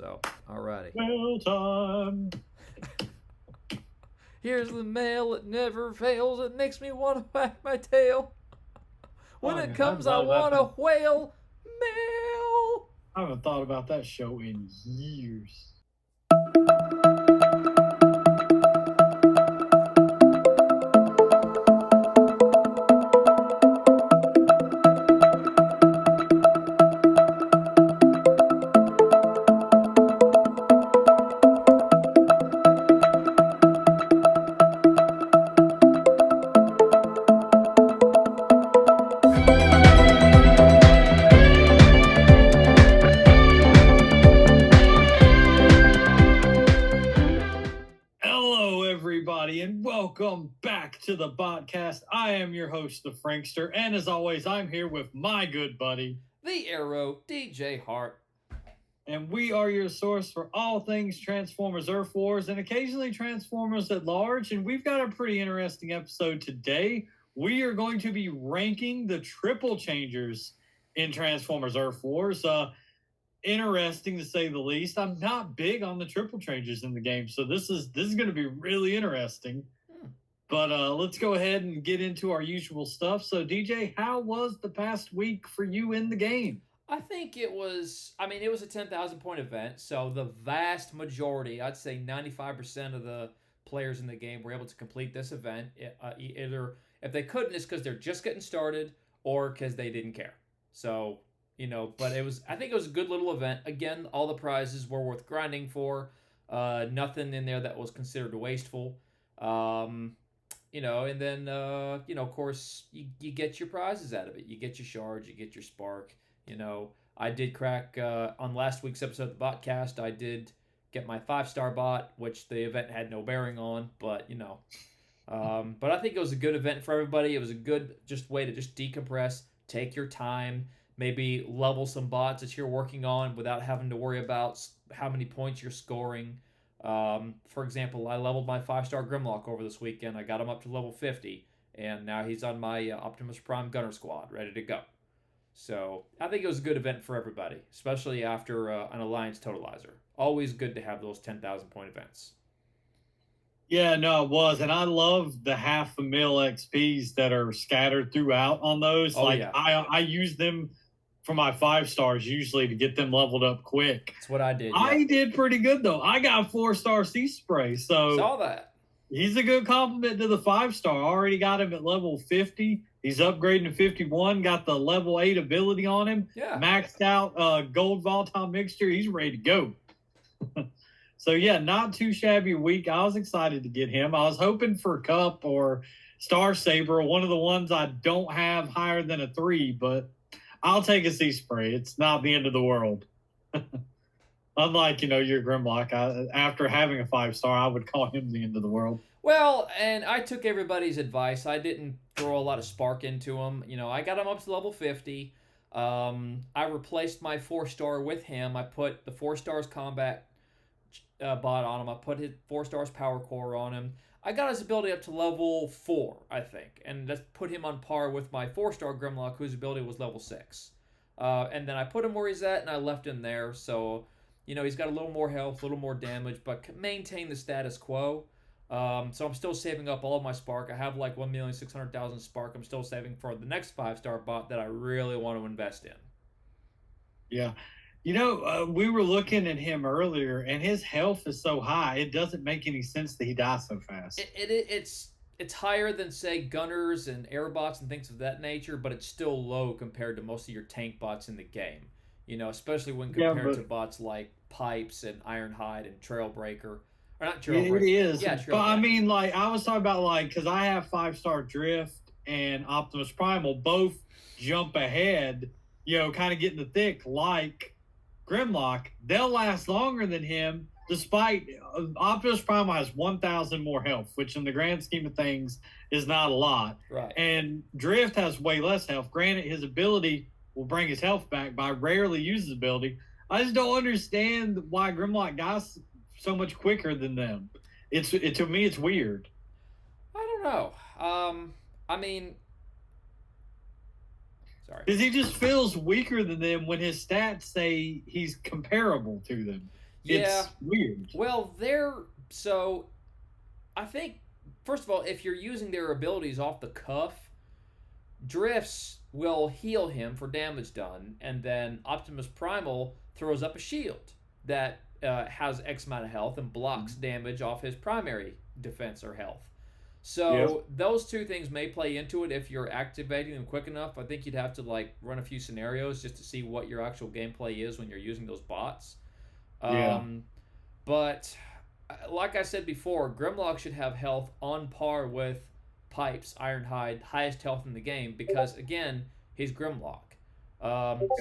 So, alrighty. Mail time. Here's the mail, it never fails. It makes me want to wag my tail. When it comes, I want to whale. Mail. I haven't thought about that show in years. Hello, everybody, and welcome back to the podcast. I am your host, the Frankster, and as always, I'm here with my good buddy, The Arrow, DJ Hart. and we are your source for all things Transformers Earth Wars and occasionally Transformers at large. And we've got a pretty interesting episode today. We are going to be ranking the triple changers in Transformers Earth Wars. Interesting to say the least. I'm not big on the triple changers in the game, so this is going to be really interesting. But let's go ahead and get into our usual stuff. So, DJ, how was the past week for you in the game? I think it was a 10,000 point event, so the vast majority, I'd say 95% of the players in the game were able to complete this event. Either if they couldn't, it's because they're just getting started or because they didn't care. So, but I think it was a good little event. Again, all the prizes were worth grinding for. Nothing in there that was considered wasteful. And then, of course, you get your prizes out of it. You get your shards, you get your spark. I did crack on last week's episode of the Botcast. I did get my 5-star bot, which the event had no bearing on, but but I think it was a good event for everybody. It was a good way to just decompress, take your time, maybe level some bots that you're working on without having to worry about how many points you're scoring. For example, I leveled my 5-star Grimlock over this weekend. I got him up to level 50, and now he's on my Optimus Prime Gunner Squad, ready to go. So I think it was a good event for everybody, especially after an Alliance Totalizer. Always good to have those 10,000 point events. Yeah, no, it was. And I love the half a mil XPs that are scattered throughout on those. Yeah. I use them for my 5-stars usually to get them leveled up quick. That's what I did. I did pretty good, though. I got 4-star Sea Spray. So saw that. He's a good compliment to the 5-star. Already got him at level 50. He's upgrading to 51. Got the level 8 ability on him. Yeah. Maxed out gold volatile mixture. He's ready to go. So, yeah, not too shabby a week. I was excited to get him. I was hoping for Cup or Star Saber, one of the ones I don't have higher than a 3, but I'll take a Sea Spray. It's not the end of the world. Unlike, your Grimlock, after having a 5-star, I would call him the end of the world. Well, and I took everybody's advice. I didn't throw a lot of spark into him. I got him up to level 50. I replaced my 4-star with him. I put the 4-stars combat bot on him. I put his 4-stars power core on him. I got his ability up to level 4, I think. And let's put him on par with my 4-star Grimlock, whose ability was level 6. And then I put him where he's at, and I left him there. So, he's got a little more health, a little more damage, but can maintain the status quo. So I'm still saving up all of my spark. I have like 1,600,000 spark. I'm still saving for the next 5-star bot that I really want to invest in. Yeah. We were looking at him earlier, and his health is so high, it doesn't make any sense that he dies so fast. It's higher than, say, gunners and airbots and things of that nature, but it's still low compared to most of your tank bots in the game. Especially when compared to bots like Pipes and Ironhide and Trailbreaker. Or not Trailbreaker. It is. Yeah, but I mean, I was talking about, because I have 5-star Drift and Optimus Primal both jump ahead, kind of get in the thick like Grimlock. They'll last longer than him, despite Optimus Primal has 1,000 more health, which in the grand scheme of things is not a lot. Right. And Drift has way less health. Granted, his ability will bring his health back, but I rarely use his ability. I just don't understand why Grimlock dies so much quicker than them. To me, it's weird. I don't know. Sorry. Because he just feels weaker than them when his stats say he's comparable to them. Yeah. It's weird. Well, so I think first of all, if you're using their abilities off the cuff, Drifts will heal him for damage done, and then Optimus Primal throws up a shield that has X amount of health and blocks damage off his primary defense or health. Yep. So those two things may play into it if you're activating them quick enough. I think you'd have to like run a few scenarios just to see what your actual gameplay is when you're using those bots. Yeah. But like I said before, Grimlock should have health on par with Pipes, Ironhide, highest health in the game because again, he's Grimlock.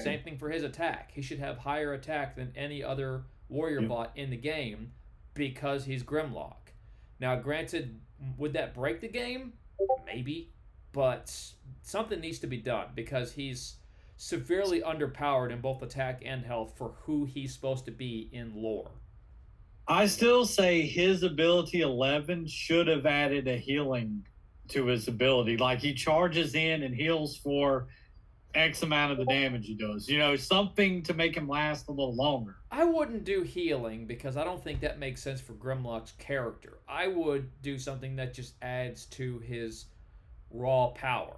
Same thing for his attack. He should have higher attack than any other warrior bot in the game because he's Grimlock. Now, granted, would that break the game? Maybe, but something needs to be done because he's severely underpowered in both attack and health for who he's supposed to be in lore. I still say his ability 11 should have added a healing to his ability. Like he charges in and heals for X amount of the damage he does. Something to make him last a little longer. I wouldn't do healing because I don't think that makes sense for Grimlock's character. I would do something that just adds to his raw power.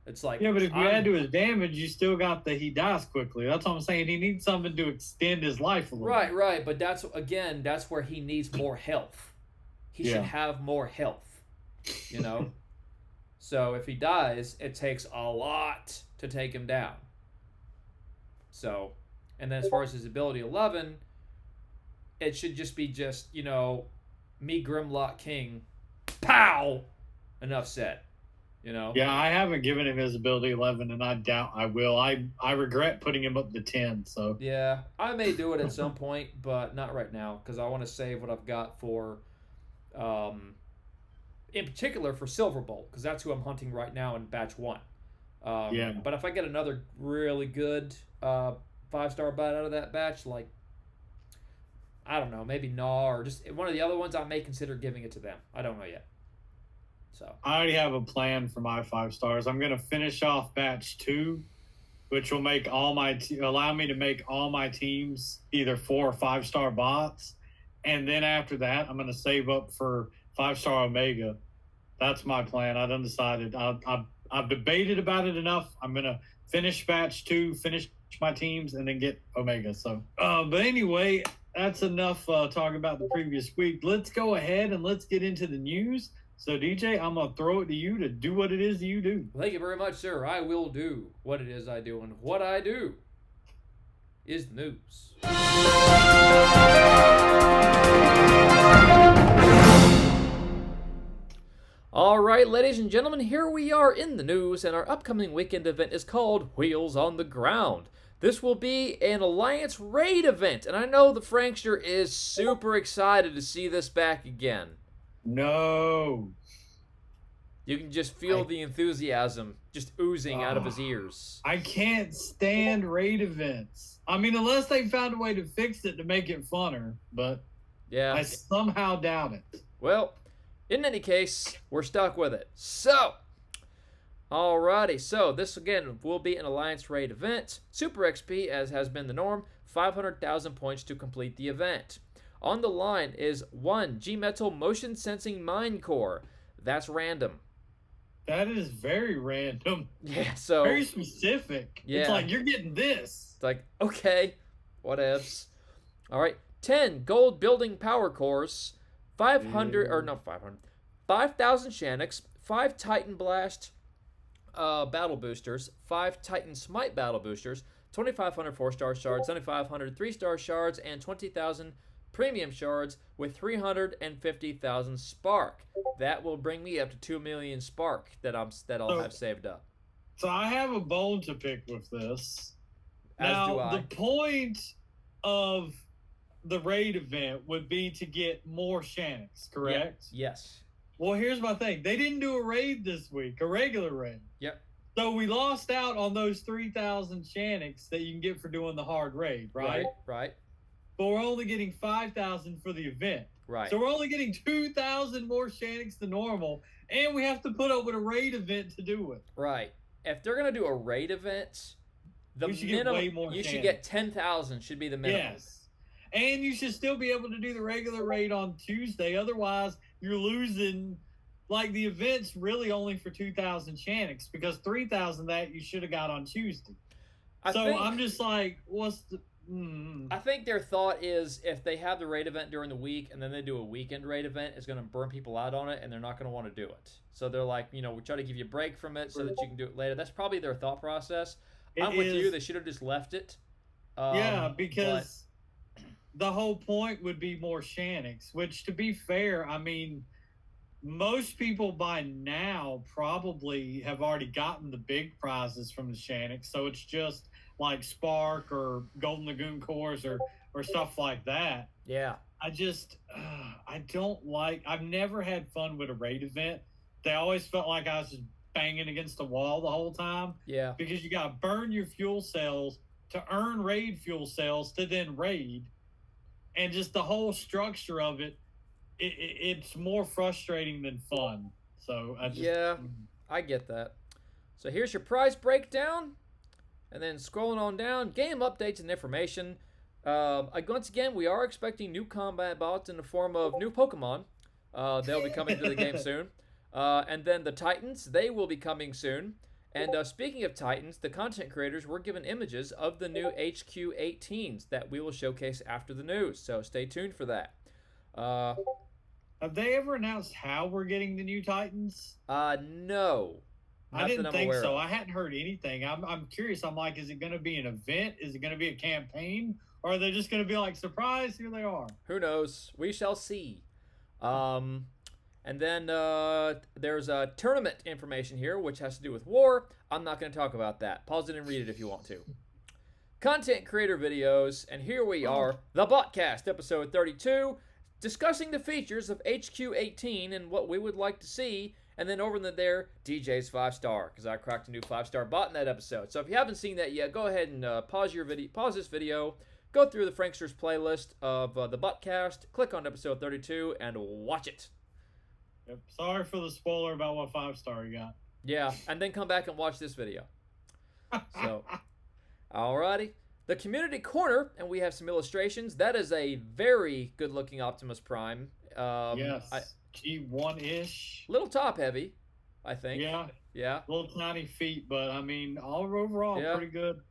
It's like but if you add to his damage, you still got he dies quickly. That's what I'm saying. He needs something to extend his life a little bit. Right. But that's where he needs more health. He should have more health. So if he dies, it takes a lot to take him down. So, and then as far as his ability 11, it should just be me Grimlock King, pow, enough said. Yeah, I haven't given him his ability 11, and I doubt I will. I regret putting him up to 10. So yeah, I may do it at some point, but not right now because I want to save what I've got for, in particular for Silverbolt because that's who I'm hunting right now in batch 1. But if I get another really good 5-star bot out of that batch, like I don't know, maybe Gnaw or just one of the other ones, I may consider giving it to them. I don't know yet. So I already have a plan for my 5 stars. I'm going to finish off batch 2, which will make allow me to make all my teams either 4 or 5-star bots, and then after that, I'm going to save up for 5-star Omega. That's my plan. I done decided. I've debated about it enough. I'm going to finish batch 2, finish my teams, and then get Omega. So, but anyway, that's enough talking about the previous week. Let's go ahead and let's get into the news. So, DJ, I'm going to throw it to you to do what it is you do. Thank you very much, sir. I will do what it is I do, and what I do is the news. All right, ladies and gentlemen, here we are in the news, and our upcoming weekend event is called Wheels on the Ground. This will be an Alliance Raid event, and I know the Frankster is super excited to see this back again. No. You can just feel the enthusiasm just oozing out of his ears. I can't stand raid events. I mean, unless they found a way to fix it to make it funner, but yeah, I somehow doubt it. Well, in any case, we're stuck with it. So, alrighty. So, this again will be an Alliance Raid event. Super XP, as has been the norm, 500,000 points to complete the event. On the line is 1 G-Metal Motion Sensing Mine Core. That's random. That is very random. Yeah, so very specific. Yeah. It's like you're getting this. It's like, okay, whatevs. All right, 10 Gold Building Power Cores, 500 or not 500, 5,000 Shanix, 5 Titan Blast battle boosters, 5 Titan Smite battle boosters, 2,500 4-star shards, 7,500 3-star shards, and 20,000 premium shards with 350,000 spark. That will bring me up to 2 million spark that I'll have saved up. So I have a bone to pick with this. As do I. The point of the raid event would be to get more Shanix, correct? Yes. Well, here's my thing. They didn't do a raid this week, a regular raid. Yep. So we lost out on those 3,000 Shanix that you can get for doing the hard raid, right? Right. But we're only getting 5,000 for the event. Right. So we're only getting 2,000 more Shanix than normal, and we have to put up with a raid event to do it. Right. If they're going to do a raid event, the minimum, you should get 10,000 should be the minimum. Yes. And you should still be able to do the regular raid on Tuesday. Otherwise, you're losing. Like the event's really only for 2,000 Shanix because 3,000 that you should have got on Tuesday. I'm just like, what's the? I think their thought is if they have the raid event during the week and then they do a weekend raid event, it's going to burn people out on it and they're not going to want to do it. So they're like, we try to give you a break from it so that you can do it later. That's probably their thought process. I'm with you. They should have just left it. Yeah, because the whole point would be more Shanix, which, to be fair, I mean, most people by now probably have already gotten the big prizes from the Shanix. So it's just like Spark or Golden Lagoon cores or stuff like that. Yeah. I don't like, I've never had fun with a raid event. They always felt like I was just banging against the wall the whole time. Yeah. Because you got to burn your fuel cells to earn raid fuel cells to then raid. And just the whole structure of it, it's more frustrating than fun. So I get that. So here's your prize breakdown. And then scrolling on down, game updates and information. Once again, we are expecting new combat bots in the form of new Pokemon. They'll be coming to the game soon. And then the Titans, they will be coming soon. And speaking of Titans, the content creators were given images of the new HQ18s that we will showcase after the news. So stay tuned for that. Have they ever announced how we're getting the new Titans? No. I didn't think so. I hadn't heard anything. I'm curious. I'm like, is it going to be an event? Is it going to be a campaign? Or are they just going to be like, surprise, here they are? Who knows? We shall see. And then there's a tournament information here, which has to do with war. I'm not going to talk about that. Pause it and read it if you want to. Content creator videos, and here we are, the Botcast, episode 32, discussing the features of HQ18 and what we would like to see. And then over there, DJ's 5-star, because I cracked a new 5-star bot in that episode. So if you haven't seen that yet, go ahead and pause this video, go through the Frankster's playlist of the Botcast, click on episode 32, and watch it. Yep. Sorry for the spoiler about what 5-star you got. Yeah, and then come back and watch this video. So, alrighty. The community corner, and we have some illustrations. That is a very good-looking Optimus Prime. Yes. G1-ish. Little top heavy, I think. Yeah. Little tiny feet, but I mean, overall,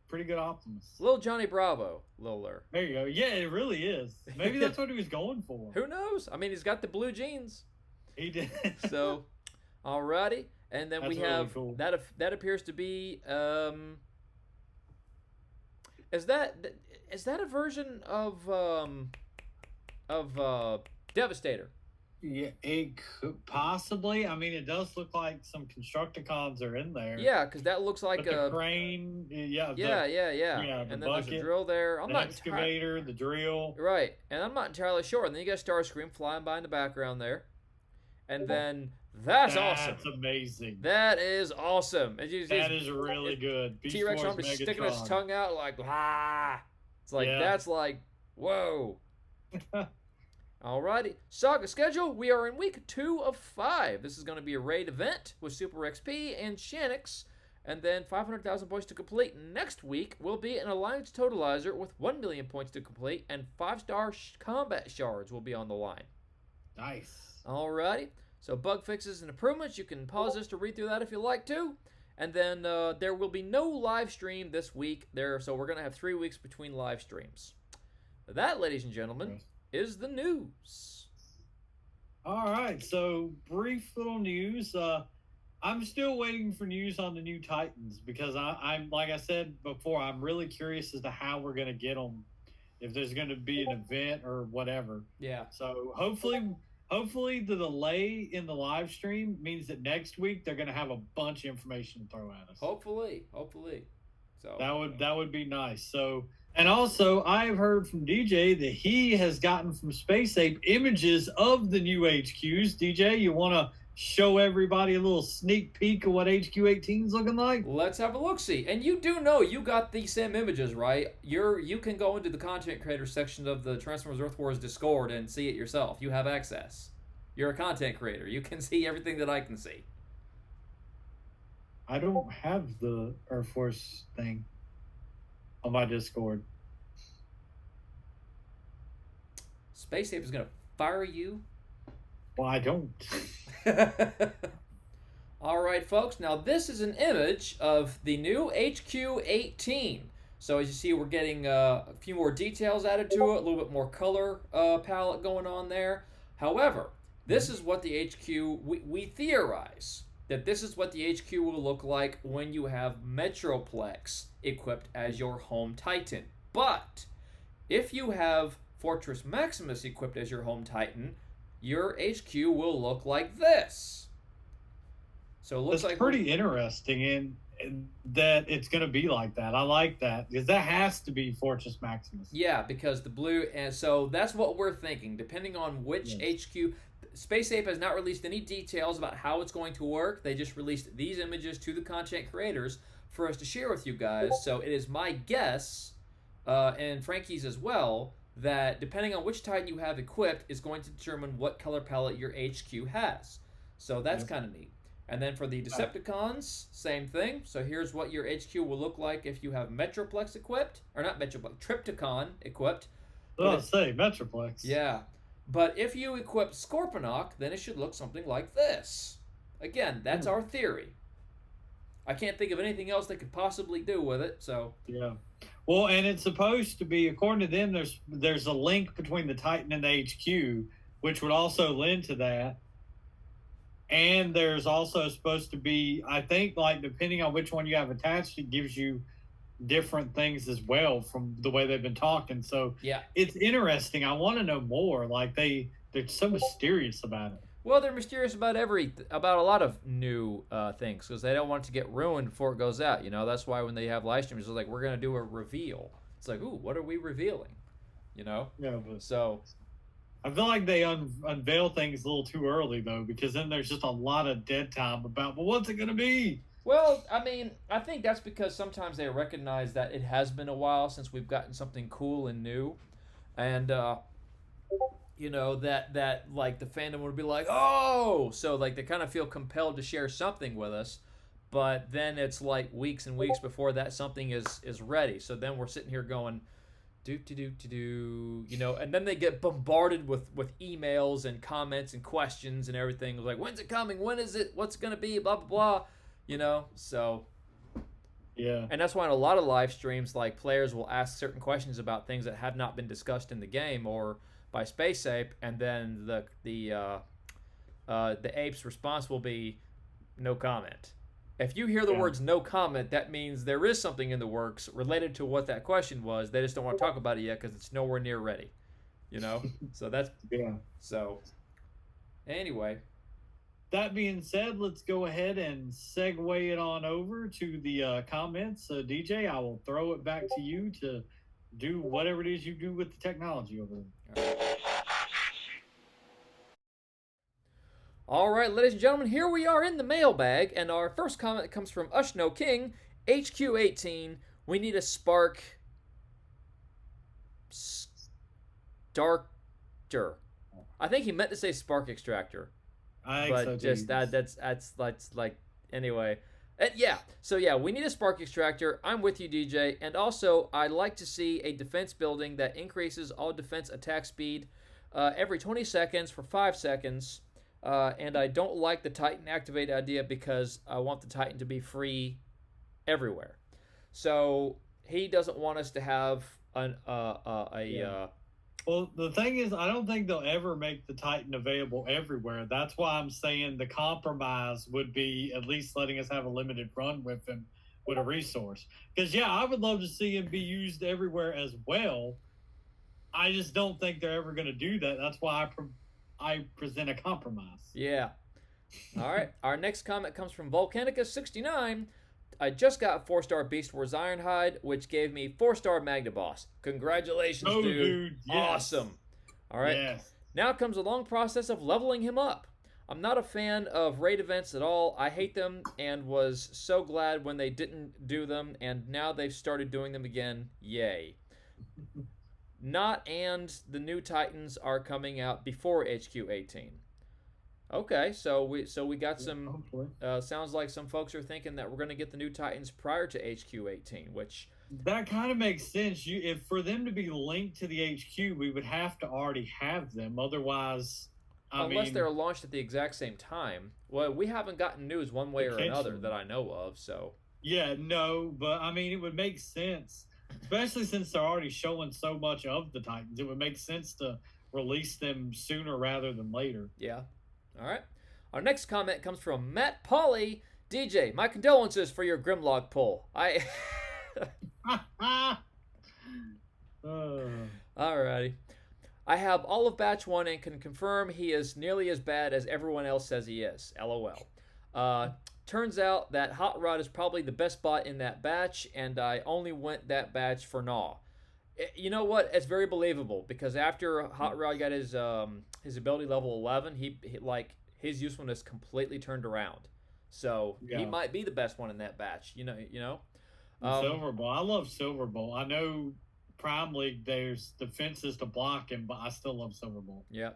pretty good Optimus. Little Johnny Bravo, littler. There you go. Yeah, it really is. Maybe that's what he was going for. Who knows? I mean, he's got the blue jeans. He did. So, alrighty, and then we have really cool. that appears to be is that a version of Devastator? Yeah, it could possibly. I mean, it does look like some Constructicons are in there. Yeah, because that looks like a crane. Yeah. And then bucket, there's a drill there. The excavator, the drill. Right, and I'm not entirely sure. And then you got Starscream flying by in the background there. And then that's awesome. That's amazing. That is awesome. That is really good. T-Rex arm is sticking his tongue out like, ah. It's like, that's like, whoa. Alrighty. Saga schedule. We are in week 2 of 5. This is going to be a raid event with Super XP and Shanix. And then 500,000 points to complete. Next week will be an Alliance Totalizer with 1 million points to complete. And 5-star combat shards will be on the line. Nice. Alrighty. So bug fixes and improvements. You can pause this to read through that if you like to. And then there will be no live stream this week. So we're going to have 3 weeks between live streams. That, ladies and gentlemen, is the news. All right. So brief little news. I'm still waiting for news on the new Titans because I'm like I said before, I'm really curious as to how we're going to get them. If there's going to be an event or whatever. Yeah. So hopefully the delay in the live stream means that next week they're going to have a bunch of information to throw at us. Hopefully. So that would be nice. So, and also I've heard from DJ that he has gotten from Space Ape images of the new HQs. DJ, you want to show everybody a little sneak peek of what HQ18 is looking like? Let's have a look-see. And you do know you got these same images, right? You can go into the content creator section of the Transformers Earth Wars Discord and see it yourself. You have access. You're a content creator. You can see everything that I can see. I don't have the Earth Force thing on my Discord. Space Ape is going to fire you? Well, I don't. All right, folks. Now, this is an image of the new HQ-18. So, as you see, we're getting a few more details added to it, a little bit more color palette going on there. However, this is what the HQ, we theorize that this is what the HQ will look like when you have Metroplex equipped as your home Titan. But if you have Fortress Maximus equipped as your home Titan, your HQ will look like this. So it looks That's like pretty interesting, and that it's going to be like that. I like that because that has to be Fortress Maximus. Yeah, because the blue, and so that's what we're thinking. Depending on which HQ, Space Ape has not released any details about how it's going to work. They just released these images to the content creators for us to share with you guys. So it is my guess, and Frankie's as well, that depending on which Titan you have equipped is going to determine what color palette your HQ has. So that's kind of neat. And then for the Decepticons, same thing. So here's what your HQ will look like if you have Metroplex equipped, or not Metroplex, Tripticon equipped. Let's say Metroplex. Yeah. But if you equip Scorponok, then it should look something like this. Again, that's our theory. I can't think of anything else they could possibly do with it, so. Yeah. Well, and it's supposed to be, according to them, there's a link between the Titan and the HQ, which would also lend to that. And there's also supposed to be, I think, like, depending on which one you have attached, it gives you different things as well from the way they've been talking. So yeah, it's interesting. I want to know more. Like, they're so mysterious about it. Well, they're mysterious about about a lot of new things because they don't want it to get ruined before it goes out. You know, that's why when they have live streams, they're like, we're going to do a reveal. It's like, ooh, what are we revealing? You know? Yeah, but so I feel like they unveil things a little too early, though, because then there's just a lot of dead time about, well, what's it going to be? Well, I mean, I think that's because sometimes they recognize that it has been a while since we've gotten something cool and new. And, you know, that like the fandom would be like, oh! So, like, they kind of feel compelled to share something with us. But then it's like weeks and weeks before that something is ready. So then we're sitting here going, you know, and then they get bombarded with emails and comments and questions and everything. Like, when's it coming? When is it? What's it going to be? Blah, blah, blah. You know, so. Yeah. And that's why in a lot of live streams, like, players will ask certain questions about things that have not been discussed in the game or by Space Ape, and then the ape's response will be no comment. If you hear the words no comment, that means there is something in the works related to what that question was. They just don't want to talk about it yet because it's nowhere near ready. You know? So that's... Yeah. So, anyway. That being said, let's go ahead and segue it on over to the comments. DJ, I will throw it back to you to do whatever it is you do with the technology over there. All right, ladies and gentlemen, here we are in the mailbag, and our first comment comes from Ushno King, HQ18. We need a spark starter. I think he meant to say spark extractor. I think so, just that's like anyway. So we need a spark extractor. I'm with you, DJ. And also, I'd like to see a defense building that increases all defense attack speed every 20 seconds for 5 seconds. And I don't like the Titan activate idea because I want the Titan to be free everywhere. So he doesn't want us to have Well, the thing is, I don't think they'll ever make the Titan available everywhere. That's why I'm saying the compromise would be at least letting us have a limited run with him with a resource. Because, I would love to see him be used everywhere as well. I just don't think they're ever going to do that. That's why I present a compromise. Yeah. All right. Our next comment comes from Volcanicus69. I just got 4-star Beast Wars Ironhide, which gave me 4-star Magna Boss. Congratulations, dude. Yes. Awesome. All right. Yes. Now comes a long process of leveling him up. I'm not a fan of raid events at all. I hate them and was so glad when they didn't do them, and now they've started doing them again. Yay. Not and the new Titans are coming out before HQ18. Okay, so we got some. Sounds like some folks are thinking that we're going to get the new Titans prior to HQ18, which That kind of makes sense. If for them to be linked to the HQ, we would have to already have them. Otherwise, I Unless mean, they're launched at the exact same time. Well, we haven't gotten news one way or another potentially. that I know of, so Yeah, no, but I mean, it would make sense, especially since they're already showing so much of the Titans. It would make sense to release them sooner rather than later. yeah. All right. Our next comment comes from Matt Pauley. DJ, my condolences for your Grimlock pull. Alrighty. I have all of batch 1 and can confirm he is nearly as bad as everyone else says he is. LOL. Turns out that Hot Rod is probably the best bot in that batch, and I only went that batch for Gnaw. You know what? It's very believable because after Hot Rod got his ability level 11, he like his usefulness completely turned around. So he Yeah. might be the best one in that batch. You know. And Silver Bowl. I love Silver Bowl. I know Prime League there's defenses to block him, but I still love Silver Bowl. Yeah.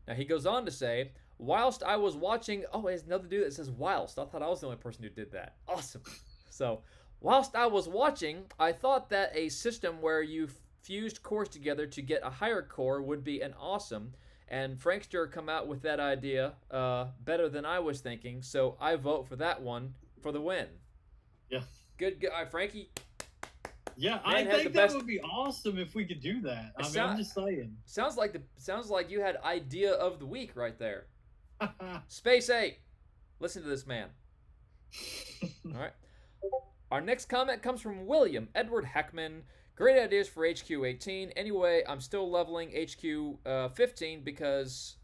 Now he goes on to say, whilst I was watching, oh, there's another dude that says whilst. I thought I was the only person who did that. Awesome. So, whilst I was watching, I thought that a system where you fused cores together to get a higher core would be an awesome. And Frankster come out with that idea better than I was thinking. So I vote for that one for the win. Yeah. Good guy, Frankie. Yeah, Man I had think the that best- would be awesome if we could do that. I mean, sound- I'm just saying. Sounds like you had idea of the week right there. Space 8. Listen to this man. All right. Our next comment comes from William Edward Heckman. Great ideas for HQ 18. Anyway, I'm still leveling HQ 15 because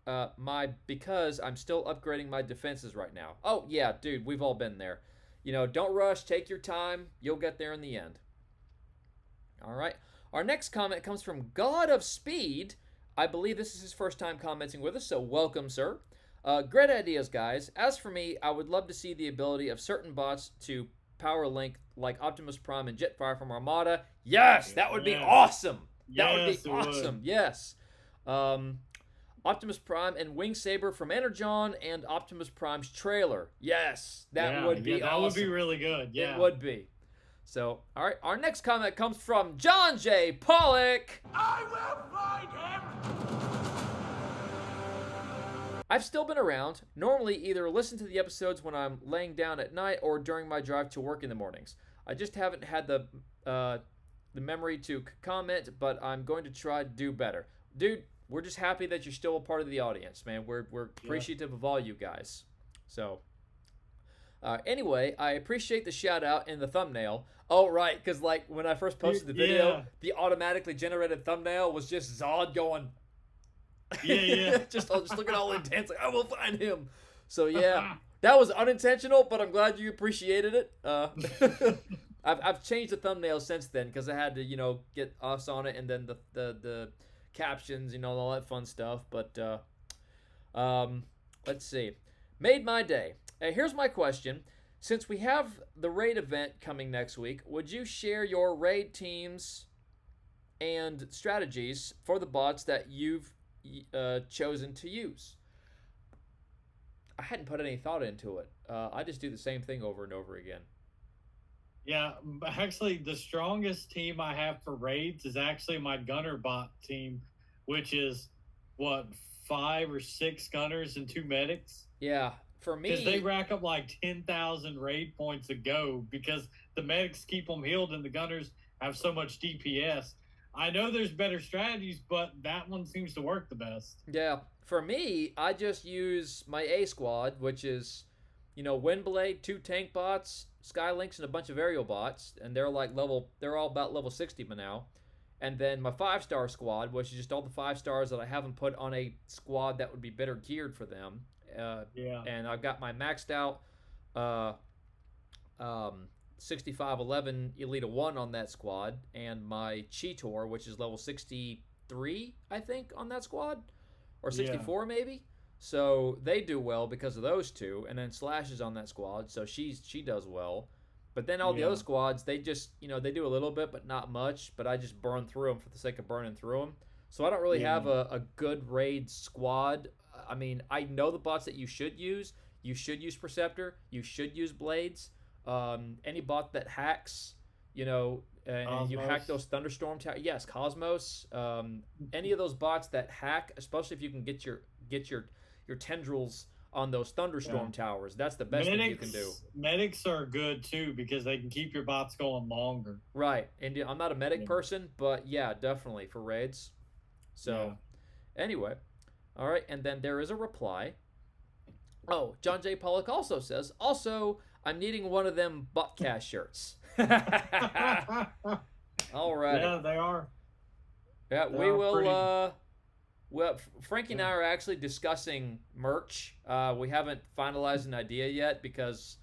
I'm still upgrading my defenses right now. Oh yeah, dude, we've all been there. You know, don't rush, take your time. You'll get there in the end. All right. Our next comment comes from God of Speed. I believe this is his first time commenting with us, so welcome, sir. Great ideas, guys. As for me, I would love to see the ability of certain bots to power link like Optimus Prime and Jetfire from Armada. Yes, that would be awesome. That would be awesome. Yes. Optimus Prime and Wing Saber from Energon and Optimus Prime's trailer. Yes, that would be awesome. That would be really good. Yeah. It would be. So, all right, our next comment comes from John J. Pollock. I will find him! I've still been around, normally either listen to the episodes when I'm laying down at night or during my drive to work in the mornings. I just haven't had the memory to comment, but I'm going to try to do better. Dude, we're just happy that you're still a part of the audience, man. We're appreciative of all you guys. So, anyway, I appreciate the shout out in the thumbnail. Oh, right, because like when I first posted the video, the automatically generated thumbnail was just Zod going. Yeah. just looking all intense, like I will find him. So yeah, that was unintentional, but I'm glad you appreciated it. I've changed the thumbnail since then because I had to get us on it and then the captions, all that fun stuff. But let's see, made my day. Here's my question. Since we have the raid event coming next week, would you share your raid teams and strategies for the bots that you've chosen to use? I hadn't put any thought into it. I just do the same thing over and over again. Yeah, actually, the strongest team I have for raids is actually my gunner bot team, which is, 5 or 6 gunners and 2 medics? Yeah, for me... Because they rack up like 10,000 raid points a go because the medics keep them healed and the gunners have so much DPS. I know there's better strategies, but that one seems to work the best. Yeah, for me, I just use my A squad, which is, Windblade, 2 tank bots, Skylinks, and a bunch of aerial bots, and they're all about level 60 by now. And then my 5-star squad, which is just all the 5 stars that I haven't put on a squad that would be better geared for them. And I've got my maxed out 6511 Elite 1 on that squad, and my Cheetor, which is level 63, I think, on that squad, or 64 maybe. So they do well because of those two, and then Slash is on that squad, so she does well. But then all the other squads, they just they do a little bit, but not much. But I just burn through them for the sake of burning through them. So I don't really have a good raid squad. I mean, I know the bots that you should use. You should use Perceptor. You should use Blades. Any bot that hacks, and you hack those thunderstorm towers. Yes, Cosmos. Any of those bots that hack, especially if you can get your tendrils on those thunderstorm towers. That's the best thing you can do. Medics are good too because they can keep your bots going longer. Right, and I'm not a medic person, but yeah, definitely for raids. So, anyway, all right, and then there is a reply. Oh, John J. Pollock also says, I'm needing one of them Buttcast shirts. All right. Yeah, they are. Yeah, we will. Well, Frankie and I are actually discussing merch. We haven't finalized an idea yet because,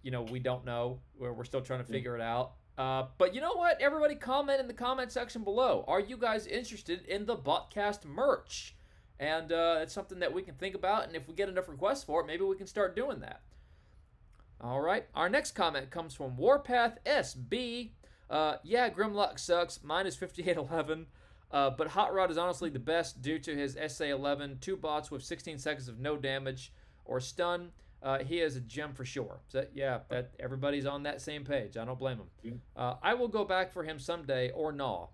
we don't know. We're still trying to figure it out. But you know what? Everybody comment in the comment section below. Are you guys interested in the Buttcast merch? And it's something that we can think about. And if we get enough requests for it, maybe we can start doing that. All right. Our next comment comes from Warpath SB. Yeah, Grimlock sucks. Mine is 5811. But Hot Rod is honestly the best due to his SA11, 2 bots with 16 seconds of no damage or stun. He is a gem for sure. So, that everybody's on that same page. I don't blame him. I will go back for him someday or Gnaw.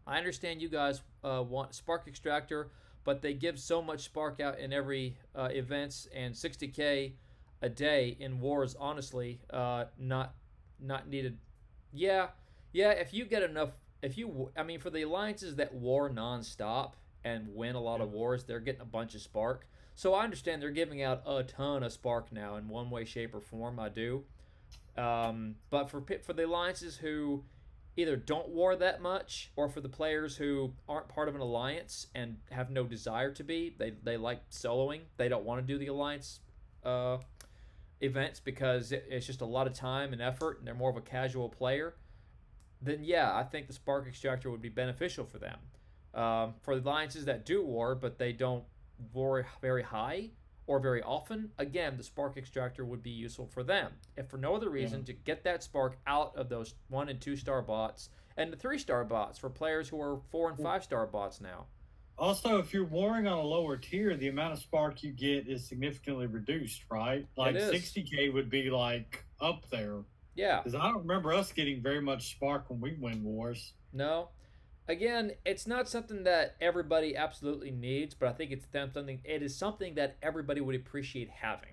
I understand you guys want Spark Extractor, but they give so much Spark out in every events, and 60k a day in wars, honestly, not needed. Yeah, if you get enough, for the alliances that war nonstop and win a lot of wars, they're getting a bunch of Spark. So I understand they're giving out a ton of Spark now in one way, shape, or form. I do. But for the alliances who either don't war that much, or for the players who aren't part of an alliance and have no desire to be, they like soloing. They don't want to do the alliance events because it's just a lot of time and effort, and they're more of a casual player. Then I think the Spark Extractor would be beneficial for them. For the alliances that do war, but they don't war very high or very often, again, the Spark Extractor would be useful for them. If for no other reason, to get that Spark out of those 1 and 2 star bots and the 3 star bots for players who are 4 and 5 star bots now. Also, if you're warring on a lower tier, the amount of Spark you get is significantly reduced, right? Like 60k would be like up there. Yeah. Because I don't remember us getting very much Spark when we win wars. No. Again, it's not something that everybody absolutely needs, but I think it is something that everybody would appreciate having,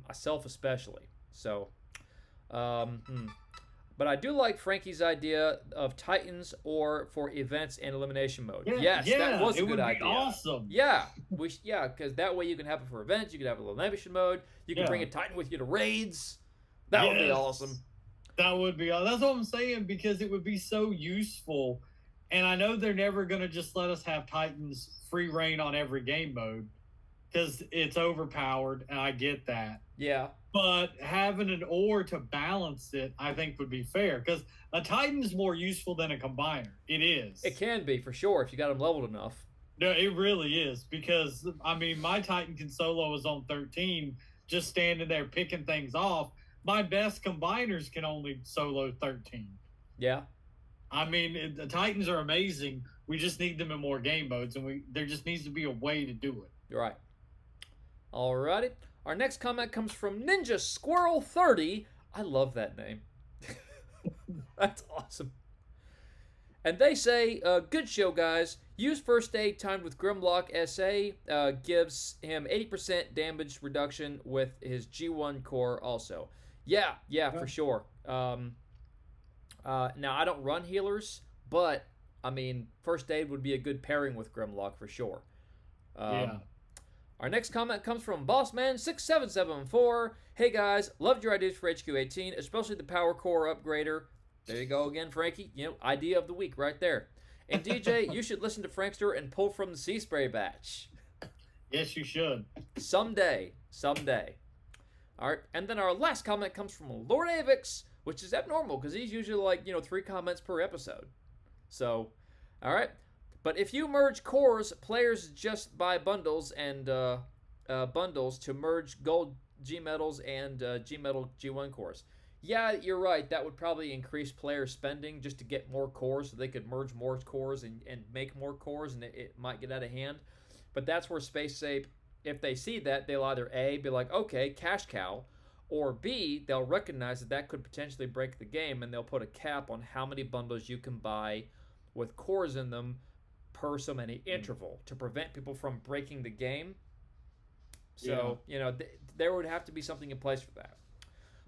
myself especially. So, but I do like Frankie's idea of Titans or for events and elimination mode. Yes, that was a good idea. Awesome. Yeah, because that way you can have it for events. You can have it elimination mode. You can bring a Titan with you to raids. That would be awesome. That would be. That's what I'm saying, because it would be so useful. And I know they're never going to just let us have Titans free reign on every game mode because it's overpowered, and I get that. Yeah. But having an ore to balance it, I think, would be fair, because a Titan's more useful than a combiner. It is. It can be, for sure, if you got them leveled enough. No, it really is, because, my Titan can solo is on 13, just standing there picking things off. My best combiners can only solo 13. Yeah. The Titans are amazing. We just need them in more game modes, and there just needs to be a way to do it. Right. Alrighty. Our next comment comes from Ninja Squirrel 30. I love that name. That's awesome. And they say, good show, guys. Use first aid timed with Grimlock SA. Gives him 80% damage reduction with his G1 core also. Yeah, for sure. Now, I don't run healers, but, first aid would be a good pairing with Grimlock for sure. Our next comment comes from Bossman6774. Hey, guys, loved your ideas for HQ18, especially the Power Core Upgrader. There you go again, Frankie. Idea of the week right there. And DJ, you should listen to Frankster and pull from the Sea Spray batch. Yes, you should. Someday. All right, and then our last comment comes from Lord Avix, which is abnormal because he's usually 3 comments per episode. So, all right. But if you merge cores, players just buy bundles and bundles to merge gold G metals and G metal G1 cores. Yeah, you're right. That would probably increase player spending just to get more cores so they could merge more cores and make more cores, and it might get out of hand. But that's where Space Ape, if they see that, they'll either A, be like, okay, cash cow, Or B, they'll recognize that that could potentially break the game, and they'll put a cap on how many bundles you can buy with cores in them per so many interval to prevent people from breaking the game. So, there would have to be something in place for that.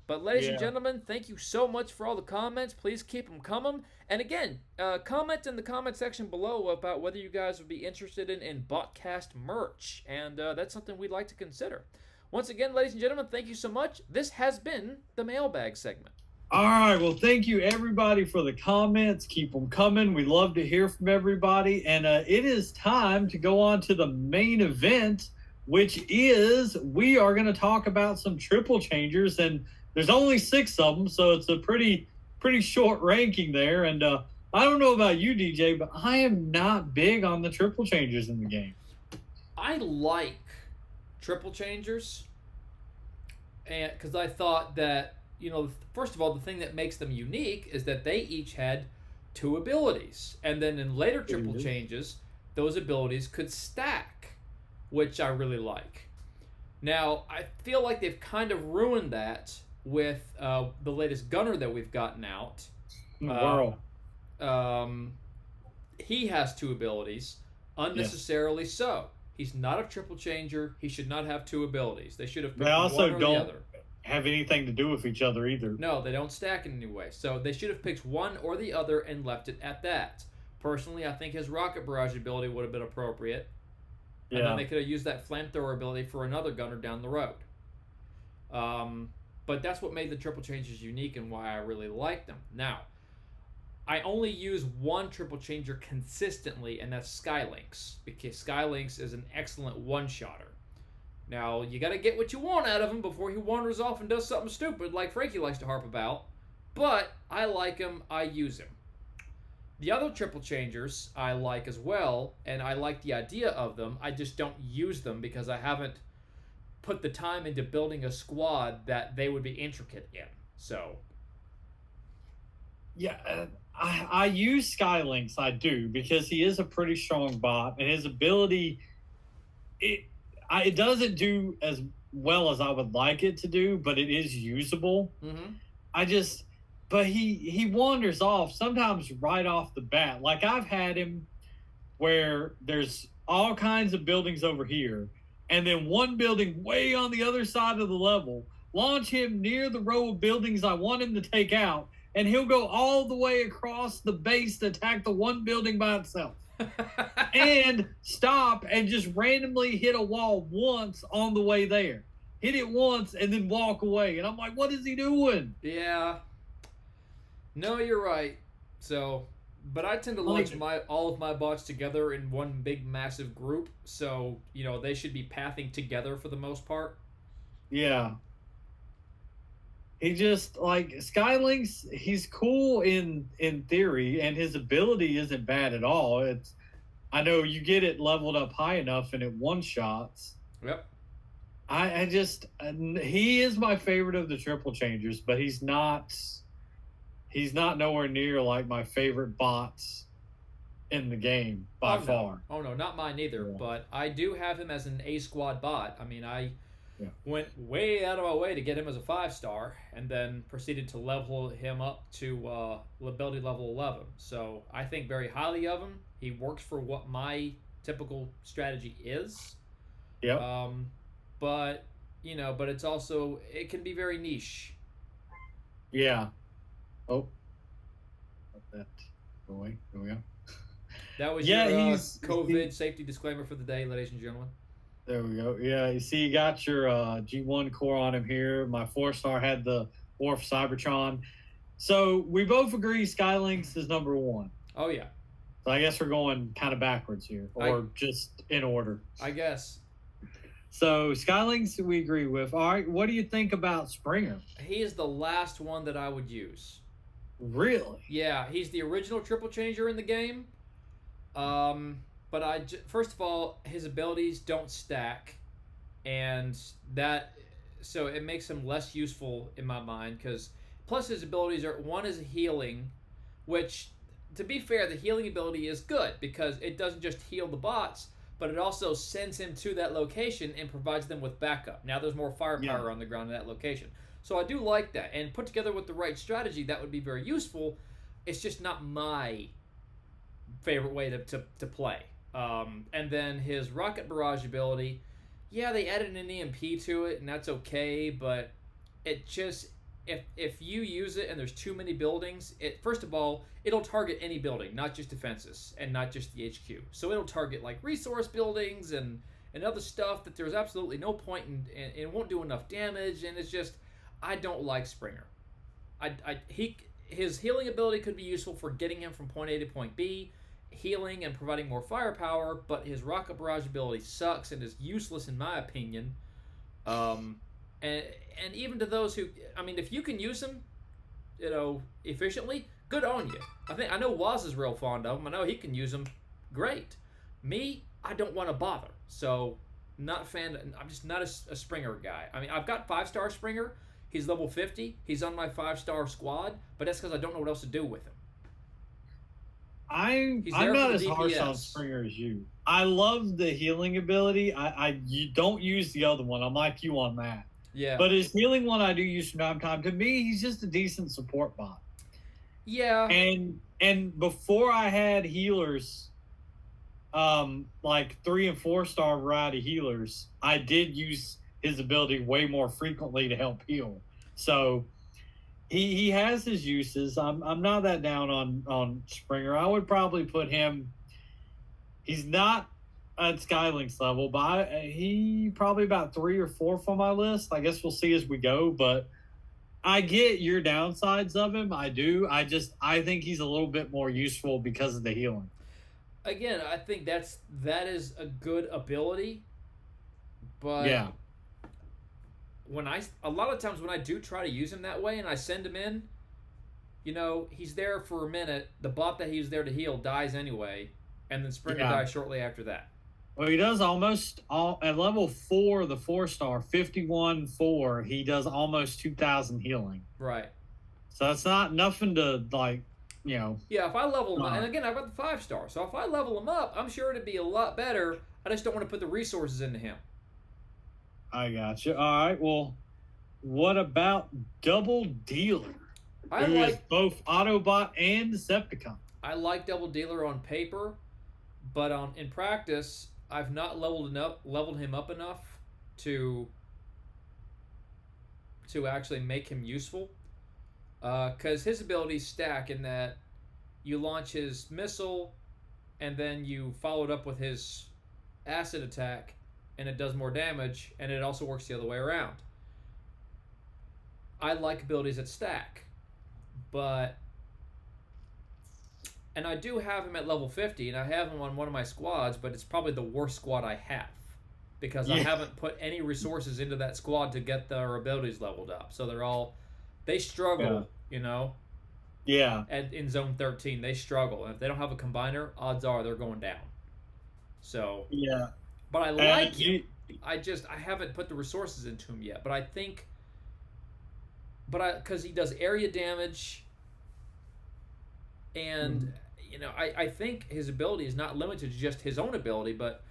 But ladies and gentlemen, thank you so much for all the comments. Please keep them coming. And again, comment in the comment section below about whether you guys would be interested in Botcast merch. And that's something we'd like to consider. Once again, ladies and gentlemen, thank you so much. This has been the mailbag segment. All right. Well, thank you, everybody, for the comments. Keep them coming. We love to hear from everybody. And it is time to go on to the main event, which is we are going to talk about some triple changers. And there's only 6 of them, so it's a pretty short ranking there. And I don't know about you, DJ, but I am not big on the triple changers in the game. I like triple changers, and because I thought that, first of all, the thing that makes them unique is that they each had 2 abilities, and then in later triple changes, those abilities could stack, which I really like. Now, I feel like they've kind of ruined that with the latest gunner that we've gotten out. He has 2 abilities, unnecessarily so. He's not a triple changer. He should not have 2 abilities. They should have picked one or the other. Have anything to do with each other either. No, they don't stack in any way. So they should have picked one or the other and left it at that. Personally, I think his rocket barrage ability would have been appropriate. And then they could have used that flamethrower ability for another gunner down the road. But that's what made the triple changes unique and why I really like them. Now, I only use one triple changer consistently, and that's Skylynx, because Skylynx is an excellent one-shotter. Now, you got to get what you want out of him before he wanders off and does something stupid like Frankie likes to harp about. But I like him. I use him. The other triple changers I like as well, and I like the idea of them. I just don't use them because I haven't put the time into building a squad that they would be intricate in. So, yeah, I use Skylynx. I do, because he is a pretty strong bot, and his ability it doesn't do as well as I would like it to do, but it is usable. But he wanders off sometimes right off the bat. Like, I've had him where there's all kinds of buildings over here, and then one building way on the other side of the level, launch him near the row of buildings I want him to take out, and he'll go all the way across the base to attack the one building by itself. And stop and just randomly hit a wall once on the way there. Hit it once and then walk away. And I'm like, what is he doing? Yeah. No, you're right. So, but I tend to launch all of my bots together in one big massive group. So, they should be pathing together for the most part. Yeah. He just, Skylynx, he's cool in theory, and his ability isn't bad at all. I know you get it leveled up high enough and it one-shots. Yep. He is my favorite of the triple changers, but he's not nowhere near like my favorite bots in the game by far. Oh no, not mine either. Yeah. But I do have him as an A squad bot. I mean, I went way out of my way to get him as a 5-star, and then proceeded to level him up to ability level 11. So I think very highly of him. He works for what my typical strategy is. Yep. But it's also, it can be very niche. Yeah. Oh. Let that go away. There we go. That was your COVID safety disclaimer for the day, ladies and gentlemen. There we go. Yeah, you see, you got your G1 core on him here. My 4-star had the Orf Cybertron. So we both agree Skylynx is number 1. Oh, yeah. So I guess we're going kind of backwards here, or just in order. I guess. So Skylynx we agree with. All right, what do you think about Springer? He is the last one that I would use. Really? Yeah, he's the original triple changer in the game. But first of all, his abilities don't stack, and so it makes him less useful in my mind, because plus his abilities one is healing, which, to be fair, the healing ability is good because it doesn't just heal the bots, but it also sends him to that location and provides them with backup. Now there's more firepower on the ground in that location. So I do like that, and put together with the right strategy, that would be very useful. It's just not my favorite way to play. And then his rocket barrage ability, yeah, they added an EMP to it, and that's okay, but it just if you use it and there's too many buildings, it first of all it'll target any building, not just defenses and not just the HQ. So it'll target like resource buildings and other stuff that there's absolutely no point in, and it won't do enough damage. And it's just I don't like Springer. His healing ability could be useful for getting him from point A to point B, healing and providing more firepower, but his rocket barrage ability sucks and is useless in my opinion. And even to those who, I mean, if you can use him, efficiently, good on you. I know Waz is real fond of him. I know he can use him, great. Me, I don't want to bother. So, not a fan. I'm just not a Springer guy. I mean, I've got 5-star Springer. He's level 50. He's on my 5-star squad, but that's because I don't know what else to do with him. I'm not as harsh on Springer as you. I love the healing ability. You don't use the other one. I'm like you on that. Yeah. But his healing one I do use from time to time. To me, he's just a decent support bot. Yeah. And before I had healers, like 3 and 4-star variety healers, I did use his ability way more frequently to help heal. So he has his uses. I'm not that down on Springer. I would probably put him. He's not at Skylink's level, but he probably about 3 or 4 on my list. I guess we'll see as we go. But I get your downsides of him. I do. I think he's a little bit more useful because of the healing. Again, I think that is a good ability, but yeah. A lot of times when I do try to use him that way and I send him in, he's there for a minute. The bot that he's there to heal dies anyway, and then Springer dies shortly after that. Well, he does almost at level 4, the 4-star, 51-4. He does almost 2,000 healing. Right. So that's not nothing to Yeah, if I level him up, and again, I've got the 5-star, so if I level him up, I'm sure it'd be a lot better. I just don't want to put the resources into him. I got you. All right. Well, what about Double Dealer? Who is both Autobot and Decepticon? I like Double Dealer on paper, but in practice, I've not leveled him up enough to actually make him useful. Because his abilities stack in that you launch his missile, and then you follow it up with his acid attack, and it does more damage, and it also works the other way around. I like abilities that stack, and I do have him at level 50, and I have him on one of my squads, but it's probably the worst squad I have, because I haven't put any resources into that squad to get their abilities leveled up. So they struggle, Yeah. In Zone 13, they struggle. And if they don't have a combiner, odds are they're going down. So yeah. But I like him. I haven't put the resources into him yet. But I think, because he does area damage, and I think his ability is not limited to just his own ability, but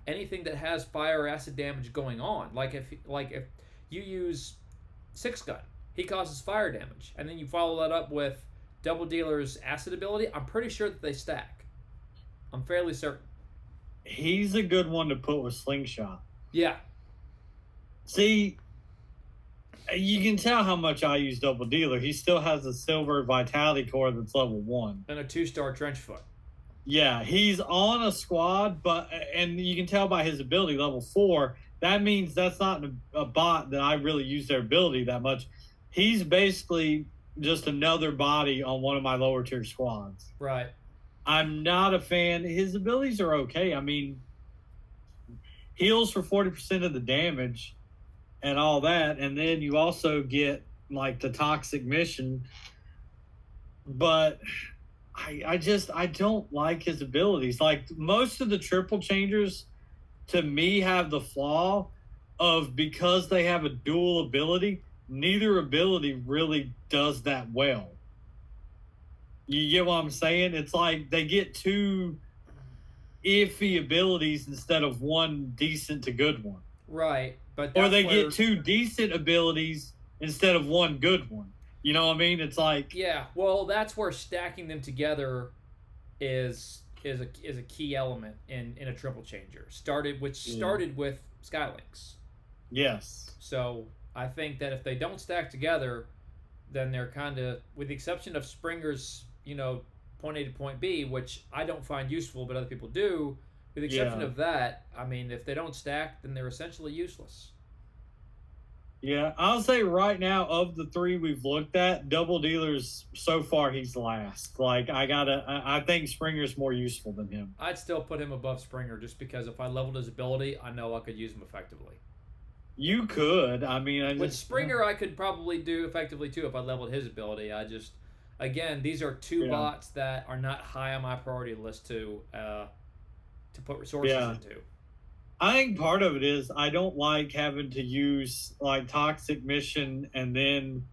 anything that has fire or acid damage going on. Like if you use 6-gun, he causes fire damage, and then you follow that up with Double Dealer's acid ability. I'm pretty sure that they stack. I'm fairly certain. He's a good one to put with Slingshot. Yeah. See, you can tell how much I use Double Dealer. He still has a silver vitality core that's level 1. And a 2-star Trenchfoot. Yeah, he's on a squad, and you can tell by his ability, level 4. That means that's not a bot that I really use their ability that much. He's basically just another body on one of my lower tier squads. Right. I'm not a fan. His abilities are okay. I mean, heals for 40% of the damage and all that. And then you also get like the toxic mission. But I don't like his abilities. Like most of the triple changers to me have the flaw of, because they have a dual ability, neither ability really does that well. You get what I'm saying? It's like they get 2 iffy abilities instead of 1 decent to good one. Right. Or they get 2 decent abilities instead of one good one. You know what I mean? It's like, Yeah, well, that's where stacking them together is a key element in a triple changer. Started with Skylinks. yes. So I think that if they don't stack together, then they're kind of, with the exception of Springer's, point A to point B, which I don't find useful, but other people do. With the exception of that, I mean, if they don't stack, then they're essentially useless. Yeah, I'll say right now, of the three we've looked at, Double Dealer's so far he's last. Like I think Springer's more useful than him. I'd still put him above Springer just because if I leveled his ability, I know I could use him effectively. You could. I mean, With Springer, I could probably do effectively too if I leveled his ability. Again, these are two bots that are not high on my priority list to put resources into. I think part of it is I don't like having to use like Toxic Mission and then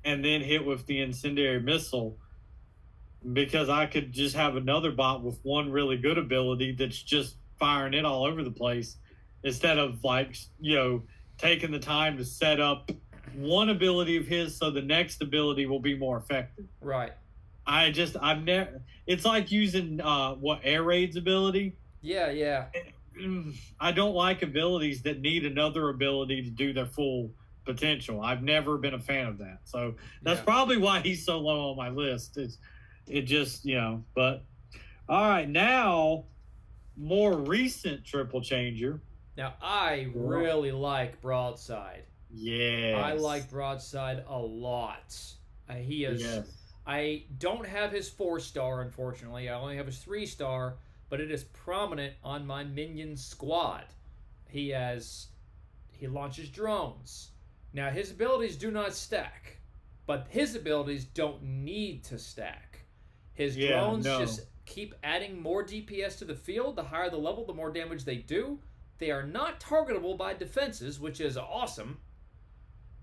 hit with the Incendiary Missile, because I could just have another bot with one really good ability that's just firing it all over the place, instead of taking the time to set up one ability of his so the next ability will be more effective. Right. I've never. It's like using Air Raid's ability. Yeah. I don't like abilities that need another ability to do their full potential. I've never been a fan of that. So that's probably why he's so low on my list. But all right, now more recent triple changer. Now I really like Broadside. Yeah. I like Broadside a lot. He is. Yes. I don't have his 4-star, unfortunately. I only have his 3-star. But it is prominent on my minion squad. He launches drones. Now his abilities do not stack, but his abilities don't need to stack. His drones just keep adding more DPS to the field. The higher the level, the more damage they do. They are not targetable by defenses, which is awesome.